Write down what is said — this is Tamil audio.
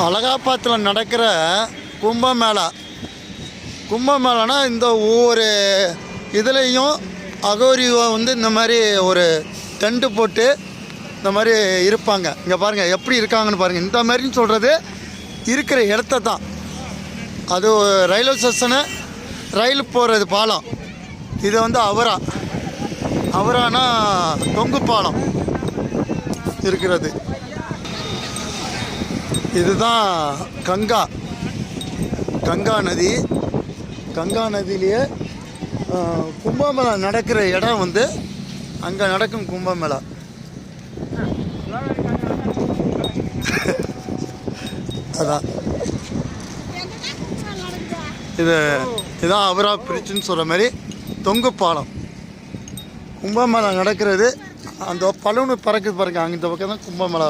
அலகாபாத்தில் நடக்கிற கும்பமேளா. கும்பமேளானா இந்த ஒவ்வொரு இதுலேயும் அகோரியை வந்து இந்த மாதிரி ஒரு டென்ட்டு போட்டு இந்த மாதிரி இருப்பாங்க. இங்கே பாருங்கள் எப்படி இருக்காங்கன்னு பாருங்கள். இந்த மாதிரின்னு சொல்கிறது இருக்கிற இடத்த தான். அது ரயில்வே ஸ்டேஷனு, ரயில் போகிறது பாலம். இது வந்து அவரானா தொங்கு பாலம் இருக்கிறது. இதுதான் கங்கா நதி. கங்கா நதியிலேயே கும்பமேளா நடக்கிற இடம் வந்து அங்கே நடக்கும் கும்பமேளா. அதான் இதுதான் அவரா பிரிச்சுன்னு சொல்கிற மாதிரி தொங்கு பாலம். கும்பமேளா நடக்கிறது அந்த பலூனு பறக்குது பாருங்க, அங்கே இந்த பக்கம் தான் கும்பமேளா